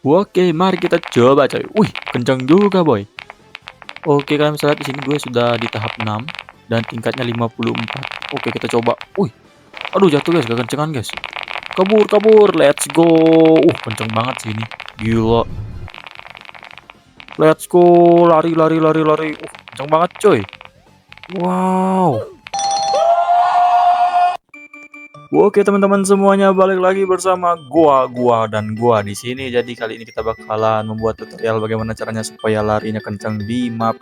Oke, mari kita coba coy. Wih, kencang juga boy. Oke, kalian bisa lihat di sini gue sudah di tahap 6 dan tingkatnya 54. Oke, kita coba. Wih, aduh jatuh guys, gak kencengan guys. Kabur, kabur, let's go. Kenceng banget sih ini. Gila. Let's go, lari, lari, lari, lari. Kenceng banget coy. Wow. Oke teman-teman semuanya, balik lagi bersama gua dan gua di sini. Jadi kali ini kita bakalan membuat tutorial bagaimana caranya supaya larinya kencang di map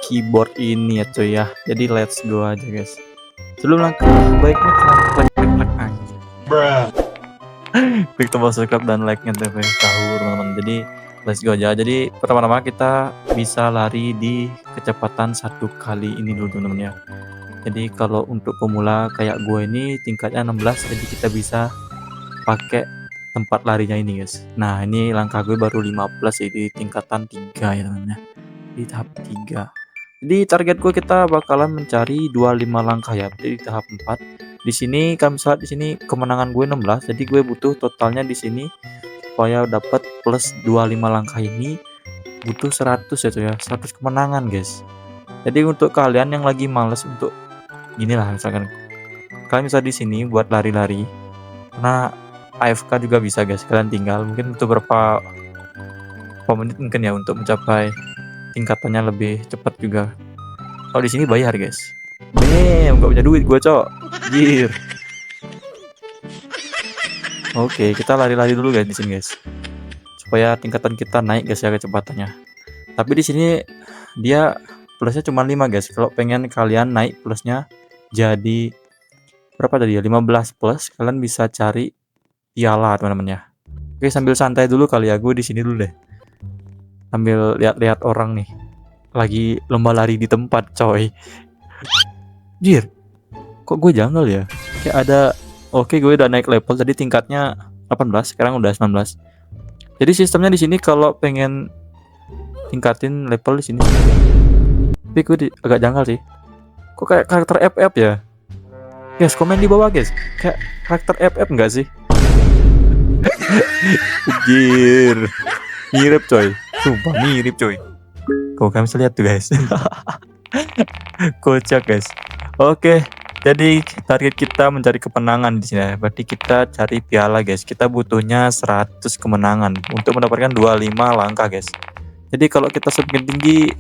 keyboard ini ya cuy ya. Jadi let's go aja guys. Sebelum langkah baiknya klik aja. Klik tombol subscribe dan like-nya terlebih dahulu teman-teman. Jadi let's go aja. Jadi pertama-tama kita bisa lari di kecepatan 1 kali ini dulu teman-teman ya. Jadi kalau untuk pemula kayak gue ini tingkatnya 16, jadi kita bisa pakai tempat larinya ini guys. Nah ini langkah gue baru 15 jadi tingkatan 3 ya teman-teman ya, di tahap 3. Jadi target gue kita bakalan mencari 25 langkah ya. Jadi di tahap 4 di sini kami saat di sini kemenangan gue 16, jadi gue butuh totalnya di sini supaya dapat plus 25 langkah ini butuh 100 ya tuh ya, 100 kemenangan guys. Jadi untuk kalian yang lagi males untuk gini lah, misalkan kalian bisa di sini buat lari-lari, karena AFK juga bisa guys. Kalian tinggal mungkin butuh berapa menit mungkin ya untuk mencapai tingkatannya lebih cepat juga. Kalau di sini bayar guys. Nggak punya duit gue cok. Jir. Oke, kita lari-lari dulu guys di sini guys, supaya tingkatan kita naik guys ya kecepatannya. Tapi di sini dia plusnya cuma 5 guys. Kalau pengen kalian naik plusnya jadi berapa tadi ya, 15 plus, kalian bisa cari piala teman-teman ya. Oke, sambil santai dulu kali ya, gue di sini dulu deh sambil lihat-lihat orang nih lagi lomba lari di tempat coy. Jir, kok gue janggal ya, kayak ada. Oke, gue udah naik level tadi tingkatnya 18, sekarang udah 19. Jadi sistemnya di sini kalau pengen tingkatin level di sini, tapi gue agak janggal sih, kok kayak karakter FF ya guys. Komen di bawah guys, kayak karakter FF enggak sih? Jir, mirip coy, sumpah mirip coy. Kok kalian bisa lihat tuh guys. Kocak guys. Oke, jadi target kita mencari kemenangan di sini. Berarti kita cari piala guys. Kita butuhnya 100 kemenangan untuk mendapatkan 25 langkah guys. Jadi kalau kita semakin tinggi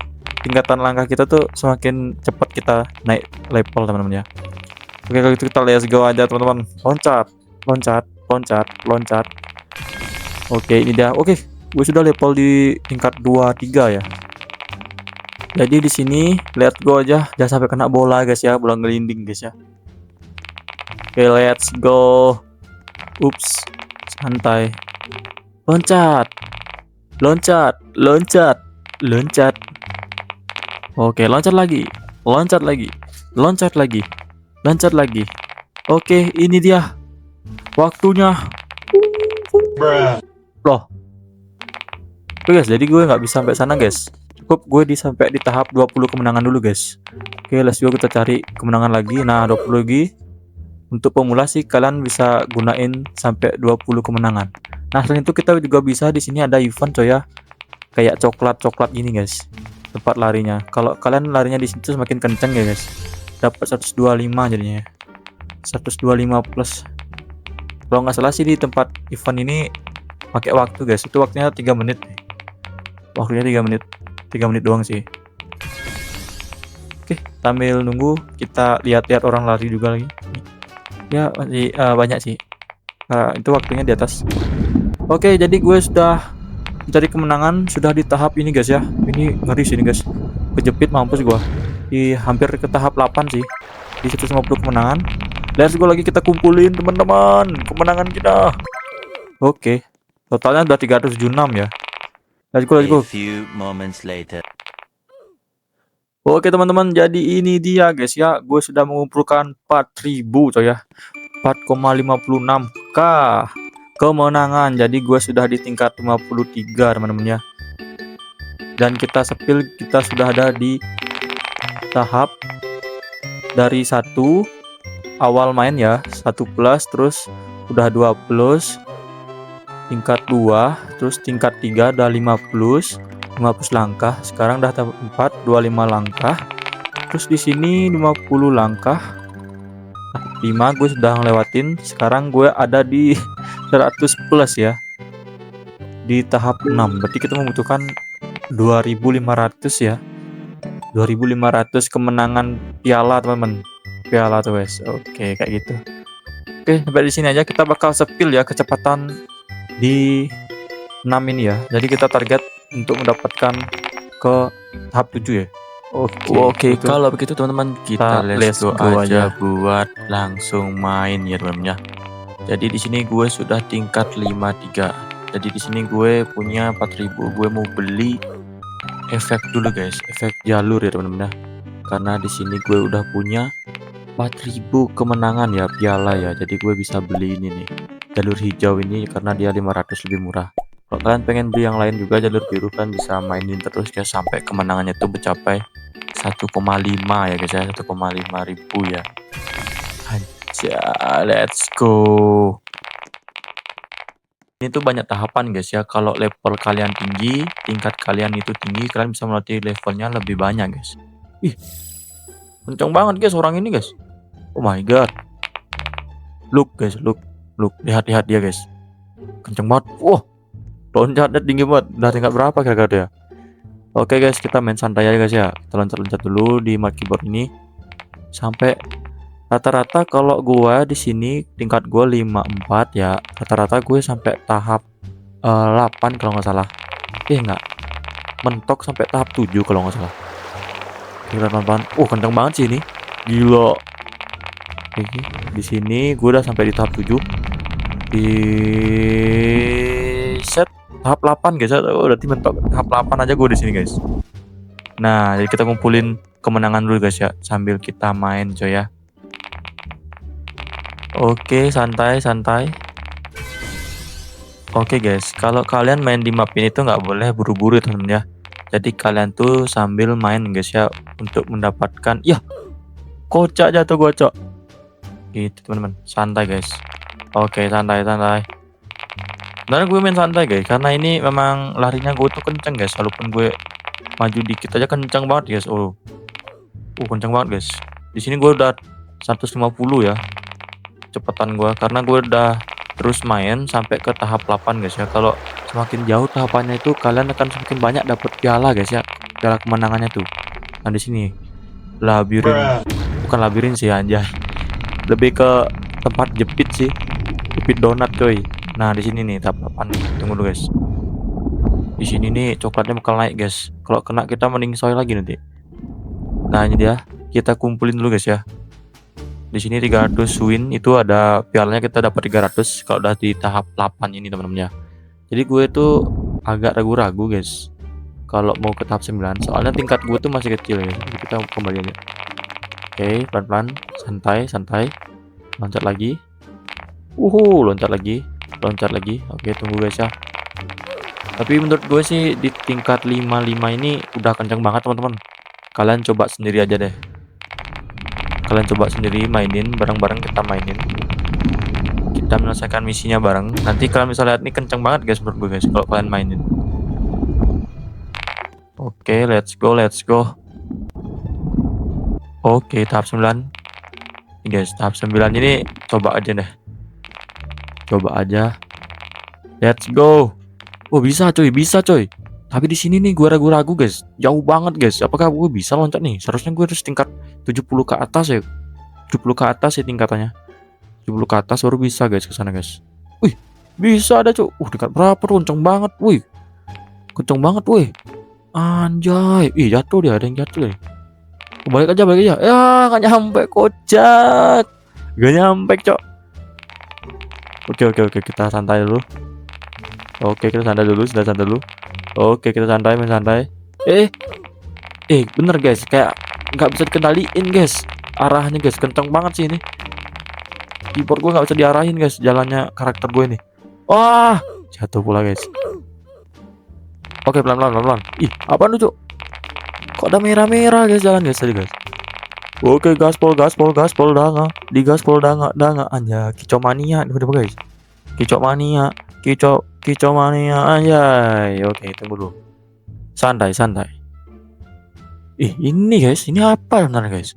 tingkatan langkah kita tuh, semakin cepat kita naik level teman-teman ya. Oke, kalau gitu kita let's go aja teman-teman. Loncat, loncat, loncat, loncat. Oke, ini dia. Oke, gue sudah level di tingkat 23 ya. Jadi di sini let's go aja, jangan sampai kena bola guys ya, bola ngelinding guys ya. Oke, let's go. Ups, santai. Loncat, loncat, loncat, loncat. Oke, loncat lagi, loncat lagi, loncat lagi, loncat lagi. Oke, ini dia waktunya. Loh, oke guys, jadi gue nggak bisa sampai sana guys. Cukup gue sampai di tahap 20 kemenangan dulu guys. Oke, let's go, kita cari kemenangan lagi. Nah, 20 lagi. Untuk pemula sih kalian bisa gunain sampai 20 kemenangan. Nah, selain itu kita juga bisa di sini ada event coy ya, kayak coklat-coklat gini guys, tempat larinya. Kalau kalian larinya di situ semakin kenceng ya guys, dapat 125 jadinya. 125 plus. Kalau nggak salah sih di tempat event ini pakai waktu guys. Itu waktunya 3 menit. Waktunya 3 menit. 3 menit doang sih. Oke, sambil nunggu kita lihat-lihat orang lari juga lagi. Ya masih banyak sih. Itu waktunya di atas. Oke, jadi gue sudah mencari kemenangan, sudah di tahap ini guys ya. Ini ngeri sih ini guys. Kejepit mampus gua. Di hampir ke tahap 8 sih. Di 150 kemenangan. Let's go lagi, kita kumpulin teman-teman kemenangan kita. Oke. Totalnya udah 376 ya. Let's go, let's go. A few moments later. Oke teman-teman, jadi ini dia guys ya. Gue sudah mengumpulkan 4000 coy ya. 4,56k kemenangan. Jadi gue sudah di tingkat 53 teman-teman ya. Dan kita sepil, kita sudah ada di tahap dari 1 awal main ya, 1 plus, terus udah 2 plus, tingkat 2, terus tingkat 3 udah 50 langkah. Sekarang udah tahap 4, 25 langkah. Terus di sini 50 langkah. 5 gue sudah ngelewatin. Sekarang gue ada di 100 plus ya. Di tahap 6. Berarti kita membutuhkan 2500 ya. 2500 kemenangan piala, teman-teman. Piala tuh, guys. Oke, kayak gitu. Oke, sampai di sini aja. Kita bakal spill ya kecepatan di 6 ini ya. Jadi kita target untuk mendapatkan ke tahap 7 ya. Oke, Oke, kalau begitu teman-teman kita let's go aja. aja buat langsung main ya teman-teman ya. Jadi di sini gue sudah tingkat 53. Jadi di sini gue punya 4000. Gue mau beli efek dulu guys, efek jalur ya teman-teman ya. Karena di sini gue udah punya 4000 kemenangan ya, piala ya. Jadi gue bisa beli ini nih, jalur hijau ini karena dia 500 lebih murah. Kalau kalian pengen beli yang lain juga jalur biru, kan bisa mainin terus ya sampai kemenangannya tuh mencapai 1,5 ya guys ya, 1,5 ribu ya. Aja, let's go. Ini tuh banyak tahapan guys ya. Kalau level kalian tinggi, tingkat kalian itu tinggi, kalian bisa melatih levelnya lebih banyak guys. Ih, kencang banget guys orang ini guys. Oh my god. Look guys, look. Lihat dia guys. Kencang banget. Wah, loncatnya tinggi banget. Udah tingkat berapa kira-kira dia? Oke guys, kita main santai aja guys ya. Kita loncat-loncat dulu di Mad Keyboard ini sampai rata-rata. Kalau gua di sini tingkat gua 54 ya. Rata-rata gue sampai tahap 8 kalau nggak salah. Enggak. Mentok sampai tahap 7 kalau nggak salah. Kira pelan-pelan. Kencang banget sih ini. Gila. Oke, di sini gue udah sampai di tahap 7. Di set tahap 8 guys ya. Berarti mentok tahap 8 aja gue di sini guys. Nah, jadi kita kumpulin kemenangan dulu guys ya sambil kita main coy ya. Oke, santai. Oke guys, kalau kalian main di map ini tuh nggak boleh buru-buru teman-teman ya. Jadi kalian tuh sambil main guys ya untuk mendapatkan. Ya, kocak jatuh gocok. Gitu teman-teman, santai guys. Oke, santai. Sebenarnya gue main santai guys, karena ini memang larinya gue tuh kenceng guys. Walaupun gue maju dikit aja kencang banget guys. Kencang banget guys. Di sini gue udah 150 ya kecepatan gue, karena gue udah terus main sampai ke tahap 8 guys ya. Kalau semakin jauh tahapannya itu kalian akan semakin banyak dapat piala guys ya, piala kemenangannya tuh. Nah di sini labirin, bukan labirin sih anjay, lebih ke tempat jepit sih, jepit donat coy. Nah di sini nih tahap 8 nih. Tunggu dulu guys. Di sini nih coklatnya bakal naik guys. Kalau kena kita mending soy lagi nanti. Nah ini dia, kita kumpulin dulu guys ya. Di sini 300 win itu ada pialanya, kita dapat 300 kalau udah di tahap 8 ini teman-teman ya. Jadi gue tuh agak ragu-ragu guys kalau mau ke tahap 9, soalnya tingkat gue tuh masih kecil ya. Jadi kita kembali aja. Oke, pelan-pelan, santai. Loncat lagi. Loncat lagi. Oke, tunggu guys ya. Tapi menurut gue sih di tingkat 55 ini udah kencang banget teman-teman. Kalian coba sendiri aja deh. Kalian coba sendiri mainin, bareng-bareng kita mainin. Kita menyelesaikan misinya bareng. Nanti kalian bisa lihat nih kenceng banget guys menurut gue guys kalau kalian mainin. Oke, let's go. Oke, tahap 9. Nih guys, tahap 9 ini coba aja deh. Let's go. Bisa coy. Tapi di sini nih gue ragu-ragu guys. Jauh banget guys. Apakah gue bisa loncat nih? Seharusnya gue harus tingkat 70 ke atas ya. 70 ke atas ya tingkatannya. 70 ke atas baru bisa guys ke sana guys. Wih, bisa ada cuy. Tingkat berapa tuh? Kenceng banget. Anjay. Jatuh dia, ada yang jatuh ya. Balik aja. Ya, nggak nyampe, kocak. Gak nyampe, cok. Oke, kita santai dulu. Sudah santai dulu. Oke, kita main santai. Bener guys, kayak nggak bisa dikendaliin guys. Arahnya guys, kenceng banget sih ini. Keyboard gue nggak bisa diarahin guys, jalannya karakter gue ini. Wah, jatuh pula guys. Oke, pelan-pelan. Apaan tuh, Cuk? Kok ada merah-merah guys jalan guys tadi guys. Oke, gaspol danga. Di gaspol danga. Anja, kicau mania. Udah guys. Kicau mania. Kicau mania anjay. Oke, tunggu dulu. Santai, santai. Ini guys, ini apa sebenarnya guys?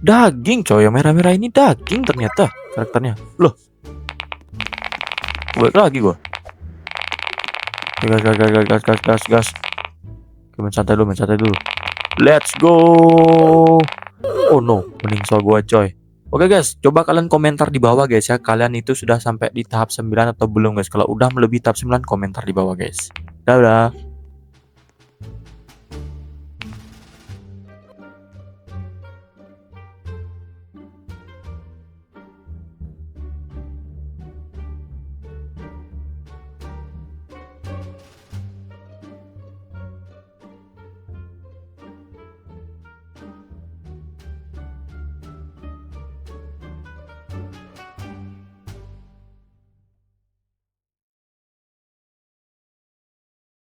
Daging coy, yang merah-merah ini daging ternyata karakternya. Loh. Balik lagi gua. Gas. Oke, santai dulu. Let's go. Oh no, mending soal gua coy. Oke guys, coba kalian komentar di bawah guys ya. Kalian itu sudah sampai di tahap 9 atau belum guys. Kalau udah melebihi tahap 9, komentar di bawah guys. Dadah.